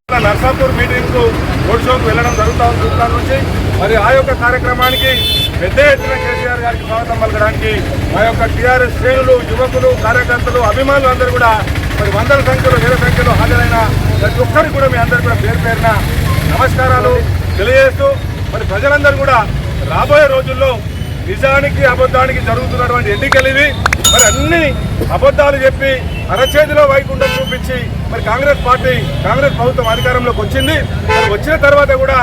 Narsapur meeting కు road షోకు వెళ్ళడం జరుగుతుంది చూస్తాను నుంచి మరి ఆ యొక్క కార్యక్రమానికి పెద్ద ఎత్తున కేసీఆర్ గారికి స్వాగతం పలకడానికి మా యొక్క టీఆర్ఎస్ శ్రేణులు యువకులు కార్యకర్తలు అభిమానులు అందరూ కూడా మరి వందల సంఖ్యలో వేల సంఖ్యలో హాజరైన ప్రతి ఒక్కరికి కూడా మీ అందరూ కూడా పేరు పేరున నమస్కారాలు తెలియజేస్తూ మరి ప్రజలందరూ కూడా రాబోయే రోజుల్లో నిజానికి అబద్ధానికి జరుగుతున్నటువంటి ఎన్నికలు ఇవి మరి అన్ని అబద్ధాలు చెప్పి అరచేతిలో వైకుంఠం చూపించి మరి కాంగ్రెస్ ప్రభుత్వం అధికారంలోకి వచ్చింది. మరి వచ్చిన తర్వాత కూడా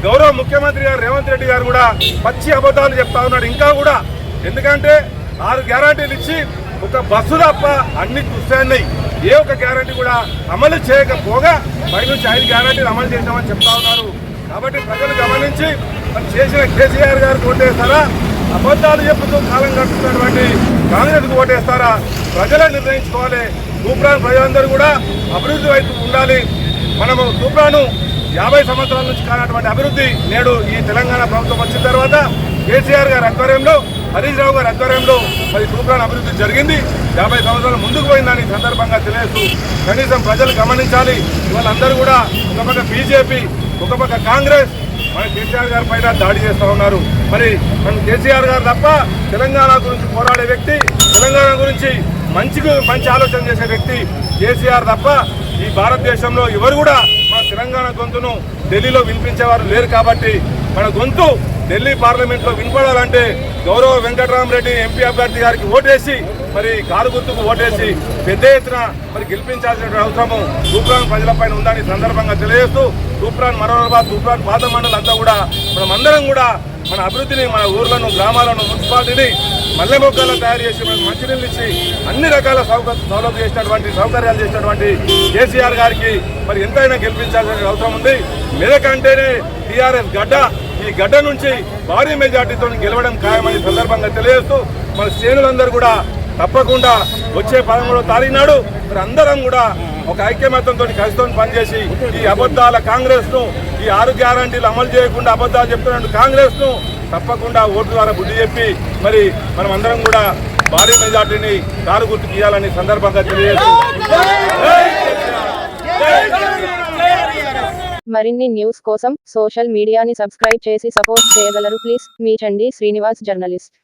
గౌరవ ముఖ్యమంత్రి గారు రేవంత్ రెడ్డి గారు కూడా పచ్చి అబద్ధాలు చెప్తా ఉన్నాడు. ఇంకా కూడా ఎందుకంటే 6 గ్యారంటీలు ఇచ్చి ఒక బస్సు తప్ప అన్ని చూస్తాయి, ఏ ఒక్క గ్యారంటీ కూడా అమలు చేయకపోగా పైనుంచి 5 గ్యారంటీలు అమలు చేద్దామని చెప్తా ఉన్నారు. కాబట్టి ప్రజలు గమనించి మరి చేసిన కేసీఆర్ గారికి ఓటేస్తారా, అబద్ధాలు చెప్పుతూ కాలం గడుపుతున్నటువంటి కాంగ్రెస్కు ఓటేస్తారా ప్రజలే నిర్ణయించుకోవాలి. తూప్రాన్ ప్రజలందరూ కూడా అభివృద్ధి వైపు ఉండాలి. మనము తూప్రాను 50 సంవత్సరాల నుంచి కానటువంటి అభివృద్ధి నేడు ఈ తెలంగాణ ప్రభుత్వం వచ్చిన తర్వాత కేసీఆర్ గారి ఆధ్వర్యంలో, హరీష్ రావు గారి ఆధ్వర్యంలో మరి తూప్రాన్ అభివృద్ధి జరిగింది. 50 సంవత్సరాలు ముందుకు పోయిందని సందర్భంగా తెలియజేస్తూ కనీసం ప్రజలు గమనించాలి. వాళ్ళందరూ కూడా ఒక పక్క బీజేపీ, ఒక పక్క కాంగ్రెస్ మన కేసీఆర్ గారి పైన దాడి చేస్తూ ఉన్నారు. మరి మన కేసీఆర్ గారు తప్ప తెలంగాణ గురించి పోరాడే వ్యక్తి, తెలంగాణ గురించి మంచి ఆలోచన చేసే వ్యక్తి కేసీఆర్ తప్ప ఈ భారతదేశంలో ఎవరు కూడా మన తెలంగాణ గొంతును ఢిల్లీలో వినిపించేవారు లేరు. కాబట్టి మన గొంతు ఢిల్లీ పార్లమెంట్లో వినపడాలంటే గౌరవ వెంకటరామరెడ్డి ఎంపీ అభ్యర్థి గారికి ఓటేసి మరి కారు గుర్తుకు ఓటేసి పెద్ద ఎత్తున మరి గెలిపించాల్సిన అవసరము తూప్రాన్ ప్రజలపైన ఉందని సందర్భంగా తెలియజేస్తూ తూప్రాన్ మరోబాద్ తూప్రాన్ పాత మండలంతా కూడా మనమందరం కూడా మన అభివృద్ధిని, మన ఊర్లను, గ్రామాలను, మున్సిపాలిటీని మల్లె మొక్కలను తయారు చేసి మనకు మంచినీళ్ళు ఇచ్చి అన్ని రకాల సౌకర్యాలు చేసినటువంటి కేసీఆర్ గారికి మరి ఎంతైనా గెలిపించాల్సిన అవసరం ఉంది. మెదక్ అంటేనే టీఆర్ఎస్ గడ్డ, ఈ గడ్డ నుంచి భారీ మెజార్టీతో గెలవడం ఖాయమని సందర్భంగా తెలియజేస్తూ మన శ్రేణులందరూ కూడా తప్పకుండా వచ్చే 13వ తారీఖు నాడు మరి అందరం కూడా ఒక ఐక్యమత్యంతో కలిసితో పనిచేసి ఈ అబద్ధాల కాంగ్రెస్ ను, ఈ 6 గ్యారంటీలు అమలు చేయకుండా అబద్ధాలు చెప్తున్న కాంగ్రెస్ ను తప్పకుండా ఓటు ద్వారా బుద్ధి చెప్పి మరి మనం అందరం కూడా భారీ మెజార్టీని కారు గుర్తుకు ఇవ్వాలని సందర్భంగా తెలియజేస్తూ మరిన్ని న్యూస్ కోసం సోషల్ మీడియాని సబ్స్క్రైబ్ చేసి సపోర్ట్ చేయగలరు please. Me Chandi Srinivas journalist.